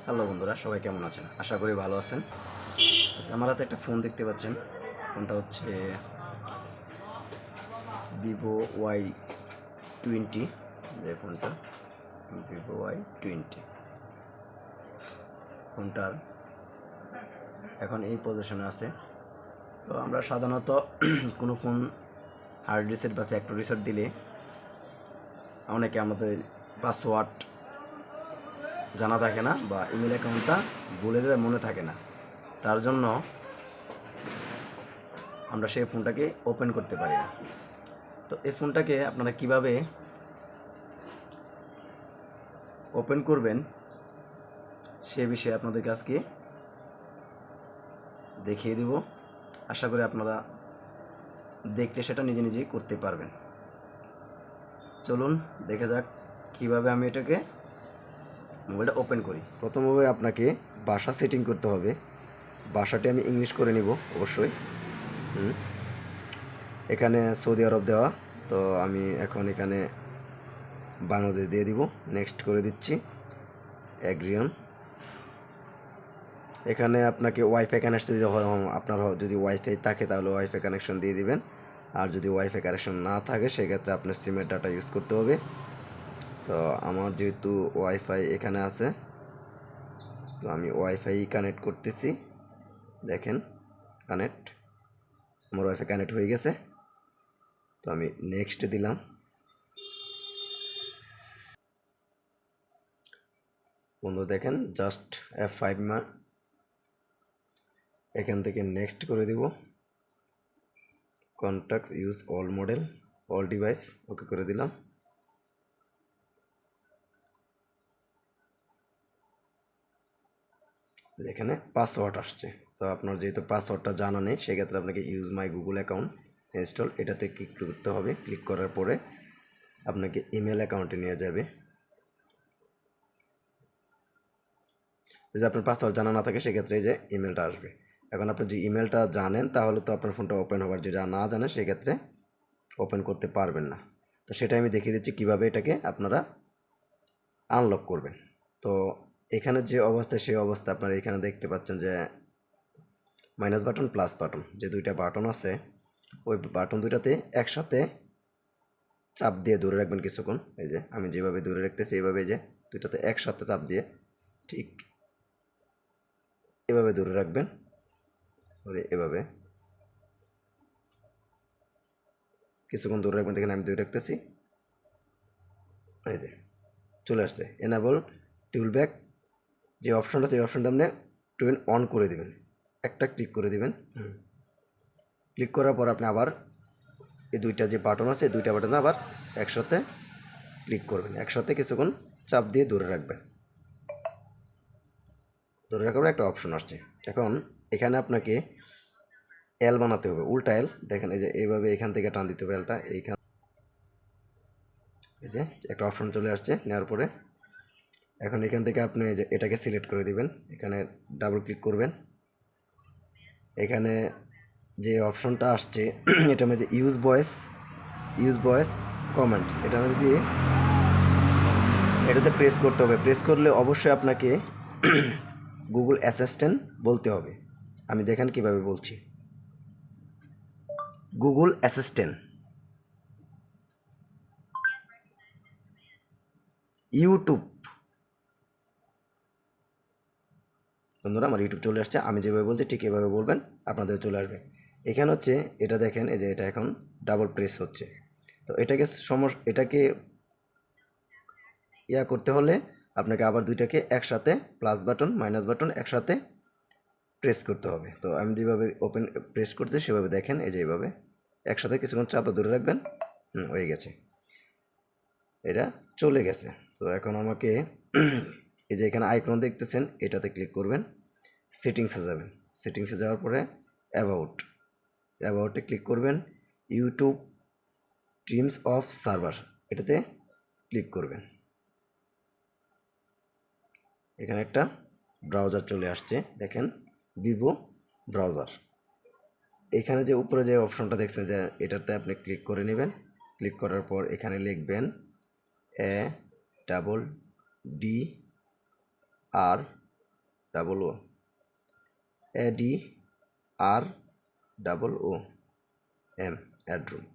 Hello বন্ধুরা, সবাই কেমন আছেন? আশা করি ভালো আছেন। আমার হাতে একটা ফোন দেখতে পাচ্ছেন। ফোনটা হচ্ছে ভিভো Y20। যে ফোনটা ভিভো Y20 ফোনটার এখন এই পজিশনে আছে। তো আমরা সাধারণত কোনো ফোন হার্ড রিসেট বা ফ্যাক্টরি রিসেট দিলে অনেকে আমাদের পাসওয়ার্ড জানা থাকে না বা ইমেল অ্যাকাউন্টটা ভুলে যাবে, মনে থাকে না। তার জন্য আমরা সেই ফোনটাকে ওপেন করতে পারি না। তো এই ফোনটাকে আপনারা কিভাবে ওপেন করবেন সে বিষয়ে আপনাদেরকে আজকে দেখিয়ে দিব। আশা করি আপনারা দেখলে সেটা নিজে নিজেই করতে পারবেন। চলুন দেখে যাক কিভাবে আমি এটাকে মোবাইলটা ওপেন করি। প্রথমভাবে আপনাকে ভাষা সেটিং করতে হবে। ভাষাটি আমি ইংলিশ করে নিব অবশ্যই। এখানে সৌদি আরব দেওয়া, তো আমি এখন এখানে বাংলাদেশ দিয়ে দিব। নেক্সট করে দিচ্ছি, অ্যাগ্রিয়ন। এখানে আপনাকে ওয়াইফাই কানেকশন দিতে হবে। আপনার যদি ওয়াইফাই থাকে তাহলে ওয়াইফাই কানেকশন দিয়ে দিবেন, আর যদি ওয়াইফাই কানেকশন না থাকে সেক্ষেত্রে আপনার সিমের ডাটা ইউজ করতে হবে। তো আমার যেহেতু ওয়াইফাই এখানে আছে, তো আমি ওয়াইফাই কানেক্ট করতেছি। দেখেন কানেক্ট, আমার ওয়াইফাই কানেক্ট হয়ে গেছে। তো আমি নেক্সট দিলাম। বন্ধু দেখেন জাস্ট F5 এখান থেকে নেক্সট করে দিব। Contacts use all model all device ওকে করে দিলাম। এখানে পাসওয়ার্ড আসছে, তো আপনার যেহেতু পাসওয়ার্ডটা জানা নেই সেক্ষেত্রে আপনাকে use my Google account install এটাতে ক্লিক করতে হবে। ক্লিক করার পরে আপনাকে ইমেল অ্যাকাউন্টে নিয়ে যাবে। যদি আপনার পাসওয়ার্ড জানা না থাকে সেক্ষেত্রে এই যে ইমেলটা আসবে। এখন আপনি যদি ইমেলটা জানেন তাহলে তো আপনার ফোনটা ওপেন হবার, যদি না জানেন সেক্ষেত্রে ওপেন করতে পারবেন না। তো সেটা আমি দেখিয়ে দিচ্ছি কীভাবে এটাকে আপনারা আনলক করবেন। তো এখানে যে অবস্থা সেই অবস্থা আপনারা এখানে দেখতে পাচ্ছেন যে মাইনাস বাটন প্লাস বাটন যে দুইটা বাটন আছে, ওই বাটন দুইটাতে একসাথে চাপ দিয়ে ধরে রাখবেন কিছুক্ষণ। এই যে আমি যেভাবে ধরে রাখতেছি এইভাবে, যে দুইটাতে একসাথে চাপ দিয়ে ঠিক এভাবে ধরে রাখবেন। সরি, এভাবে কিছুক্ষণ ধরে রাখবেন। দেখেন আমি ধরে রাখতেছি, এই যে চলে আসছে। এনাবল টিউলব্যাক যে অপশনটা আছে এই অপশনটা আপনি টুইন অন করে দিবেন, একটা ক্লিক করে দিবেন। ক্লিক করার পর আপনি আবার এই দুইটা যে বাটন আছে এই দুইটা বাটনে আবার একসাথে ক্লিক করবেন, একসাথে কিছুক্ষণ চাপ দিয়ে ধরে রাখবেন। ধরে রাখার একটা অপশন আসছে। এখন এখানে আপনাকে এল বানাতে হবে, উল্টা এল। দেখেন এই যে এইভাবে এখান থেকে টান দিতে হবে এলটা। এইখান এই যে একটা অপশন চলে আসছে নেওয়ার পরে এখন এখান থেকে আপনি এই যে এটাকে সিলেক্ট করে দিবেন। এখানে ডাবল ক্লিক করবেন। এখানে যে অপশনটা আসছে এটা মধ্যে ইউজ ভয়েস কমেন্টস, এটা মধ্যে দিয়ে এটাতে প্রেস করতে হবে। প্রেস করলে অবশ্যই আপনাকে গুগল অ্যাসিস্ট্যান্ট বলতে হবে। আমি দেখেন কিভাবে বলছি। Google assistant, YouTube. বন্ধুরা আমার ইউটিউব চলে আসছে, আমি যেভাবে বলছি ঠিক এভাবে বলবেন, আপনাদের চলে আসবে। এখানে হচ্ছে এটা দেখেন এই যে এটা এখন ডাবল প্রেস হচ্ছে। তো এটাকে ইয়া করতে হলে আপনাকে আবার দুইটাকে একসাথে প্লাস বাটন মাইনাস বাটন একসাথে প্রেস করতে হবে। তো আমি যেভাবে ওপেন প্রেস করছি সেভাবে দেখেন, এই যে এইভাবে একসাথে কিছুক্ষণ চাপা ধরে রাখবেন। হয়ে গেছে, এটা চলে গেছে। তো এখন আমাকে এই যে এখানে আইকন দেখতেছেন এটাতে ক্লিক করবেন, সেটিংসে যাবেন। সেটিংসে যাওয়ার পরে অ্যাবাউটে ক্লিক করবেন। ইউটিউব ট্রিমস অফ সার্ভার এটাতে ক্লিক করবেন। এখানে একটা ব্রাউজার চলে আসছে, দেখেন ভিভো ব্রাউজার। এখানে যে উপরে যে অপশনটা দেখছেন যে এটাতে আপনি ক্লিক করে নেবেন। ক্লিক করার পর এখানে লিখবেন ADDRESS ডাবল ও ADROOM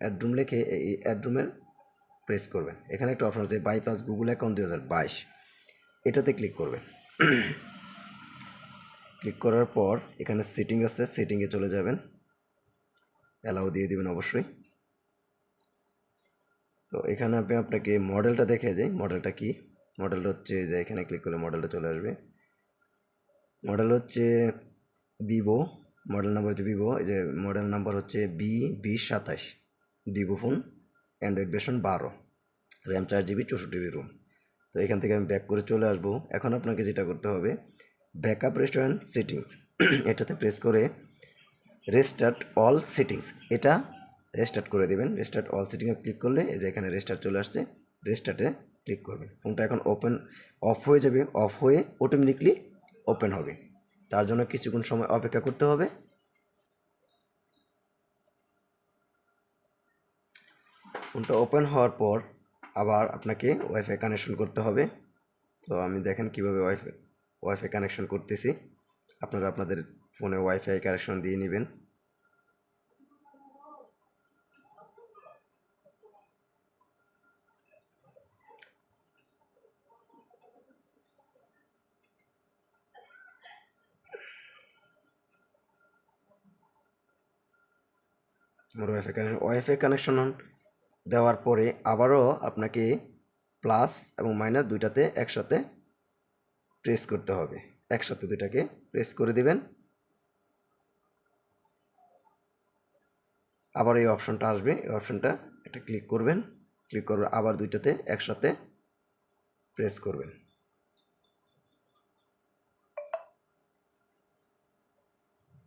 অ্যাডরুম লিখে এই অ্যাডরুমের প্রেস করবেন। এখানে একটা অপশন আছে বাইপাস গুগল অ্যাকাউন্ট 2022, এটাতে ক্লিক করবেন। ক্লিক করার পর এখানে সেটিং আছে, সেটিংয়ে চলে যাবেন, অ্যালাউ দিয়ে দিবেন অবশ্যই। তো এখানে আমি আপনাকে মডেলটা দেখে যাই, মডেলটা কি। মডেলটা হচ্ছে যে এখানে ক্লিক করলে মডেলটা চলে আসবে। মডেল হচ্ছে ভিভো, মডেল নাম্বার হচ্ছে ভিভো, এই যে মডেল নাম্বার হচ্ছে B2027, Vivo phone, Android version 12, RAM 4GB 64GB ROM. তো এখান থেকে আমি ব্যাক করে চলে আসবো। এখন আপনাকে যেটা করতে হবে, ব্যাকআপ রেস্টুরেন্ট সেটিংস এটাতে প্রেস করে রেস্টার্ট অল সেটিংস, এটা রেস্টার্ট করে দেবেন। রেস্টার্ট অল সেটিংয়ে ক্লিক করলে এই যে এখানে রেস্টার্ট চলে আসছে, রেস্টার্টে ক্লিক করবেন। ফোনটা এখন অফ হয়ে যাবে, অফ হয়ে অটোমেটিকলি ওপেন হবে। তার জন্য কিছুক্ষণ সময় অপেক্ষা করতে হবে। ফোনটা ওপেন হওয়ার পর আবার আপনাকে ওয়াইফাই কানেকশন করতে হবে। তো আমি দেখেন কীভাবে ওয়াইফাই কানেকশন করতেছি। আপনারা আপনাদের ফোনে ওয়াইফাই কানেকশন দিয়ে নেবেন। আমার ওয়াইফাই কানেকশন দেওয়ার পরে আবারও আপনাকে প্লাস এবং মাইনাস দুইটাতে একসাথে প্রেস করতে হবে। একসাথে দুইটাকে প্রেস করে দিবেন। আবার এই অপশনটা আসবে, এই অপশনটা এটা ক্লিক করবেন। ক্লিক করবেন, আবার দুইটাতে একসাথে প্রেস করবেন।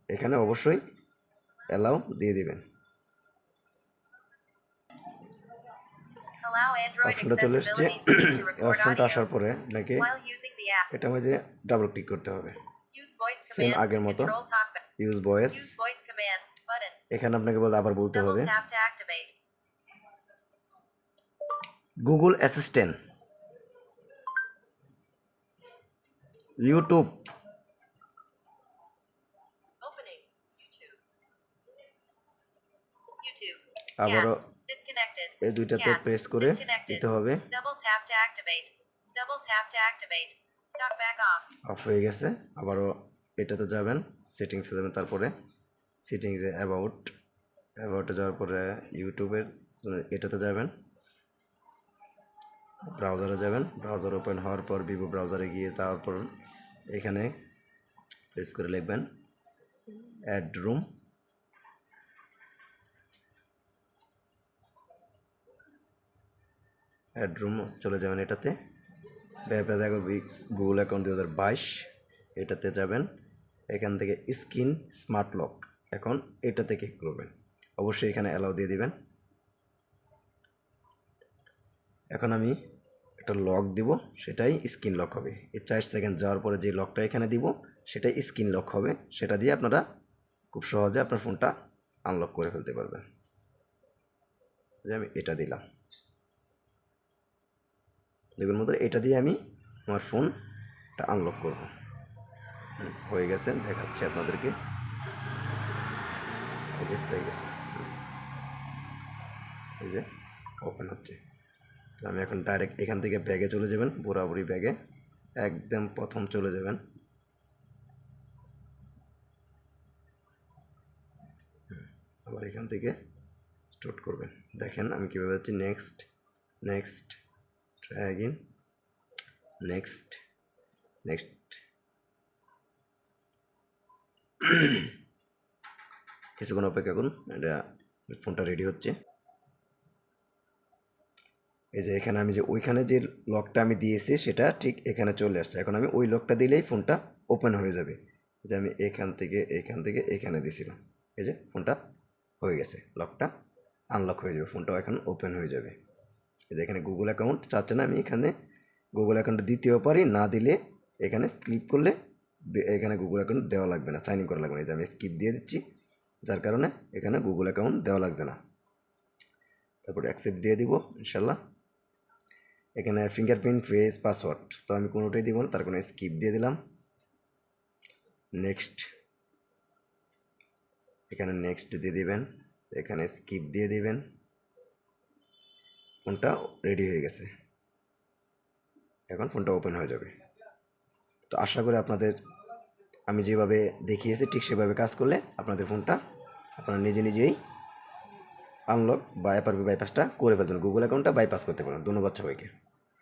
এখানে অবশ্যই অ্যালাউ দিয়ে দিবেন। অপশনটা চলে এসছে। অপশনটা আসার পরে আপনাকে এটা মধ্যে ডাবল ক্লিক করতে হবে, সেম আগের মতো ইউজ ভয়েস। এখানে আপনাকে আবার বলতে হবে গুগল অ্যাসিস্ট্যান্ট, ইউটিউব, আবারও এই দুইটাতে প্রেস করে দিতে হবে। অফ হয়ে গেছে। আবারও এটাতে যাবেন, সেটিংসে যাবেন, তারপরে সেটিংসে অ্যাবাউটে যাওয়ার পরে ইউটিউবের এটাতে যাবেন, ব্রাউজারে যাবেন। ব্রাউজার ওপেন হওয়ার পর ভিভো ব্রাউজারে গিয়ে তারপর এখানে প্রেস করে লিখবেন অ্যাডরুম। অ্যাডরুম চলে যাবেন, এটাতে গুগল অ্যাকাউন্ট 2022 এটাতে যাবেন। এখান থেকে স্ক্রিন স্মার্ট লক, এখন এটাতে ক্লিক করবেন। অবশ্যই এখানে অ্যালাউ দিয়ে দিবেন। এখন আমি একটা লক দিব, সেটাই স্ক্রিন লক হবে। এই 4 সেকেন্ড যাওয়ার পরে যে লকটা এখানে দিব সেটাই স্ক্রিন লক হবে। সেটা দিয়ে আপনারা খুব সহজে আপনার ফোনটা আনলক করে ফেলতে পারবেন। যে আমি এটা দিলাম, দেখুন মতো এটা দিয়ে আমি আমার ফোনটা আনলক করব। হয়ে গেছে, দেখাচ্ছি আপনাদেরকে, এই যে হয়ে গেছে, এই যে ওপেন হচ্ছে। তো আমি এখন ডাইরেক্ট এখান থেকে ব্যাগে চলে যাবেন, বরাবরই ব্যাগে একদম প্রথম চলে যাবেন। আবার এখান থেকে স্টার্ট করবেন। দেখেন আমি কীভাবে যাচ্ছি, next next, try again, next next. কিছুক্ষণ অপেক্ষা করুন, এটা ফোনটা রেডি হচ্ছে। এই যে এখানে আমি যে ওইখানে যে লকটা আমি দিয়েছি সেটা ঠিক এখানে চলে আসছে। এখন আমি ওই লকটা দিলেই ফোনটা ওপেন হয়ে যাবে। যে আমি এখান থেকে এখানে দিয়েছিলাম, এই যে ফোনটা হয়ে গেছে, লকটা আনলক হয়ে যাবে, ফোনটাও এখন ওপেন হয়ে যাবে। এই যে এখানে গুগল অ্যাকাউন্ট চাচ্ছে না, আমি এখানে গুগল অ্যাকাউন্ট দিতেও পারি, না দিলে এখানে স্কিপ করলে এখানে গুগল অ্যাকাউন্ট দেওয়া লাগবে না, সাইন ইন করা লাগবে না। এই যে আমি স্কিপ দিয়ে দিচ্ছি, যার কারণে এখানে গুগল অ্যাকাউন্ট দেওয়া লাগছে না। তারপরে অ্যাকসেপ্ট দিয়ে দিব ইনশাল্লাহ। এখানে ফিঙ্গারপ্রিন্ট, ফেস, পাসওয়ার্ড, তো আমি কোনোটাই দিব না, তার কোনো স্কিপ দিয়ে দিলাম। নেক্সট, এখানে নেক্সট দিয়ে দিবেন, এখানে স্কিপ দিয়ে দিবেন। ফোনটা রেডি হয়ে গেছে, এখন ফোনটা ওপেন হয়ে যাবে। তো আশা করি আপনাদের আমি যেভাবে দেখিয়েছি ঠিক সেভাবে কাজ করলে আপনাদের ফোনটা আপনারা নিজে নিজেই আনলক বা এফআরপি বাইপাসটা করে ফেলবেন, গুগল অ্যাকাউন্টটা বাইপাস করতে পারেন। ধন্যবাদ সবাইকে।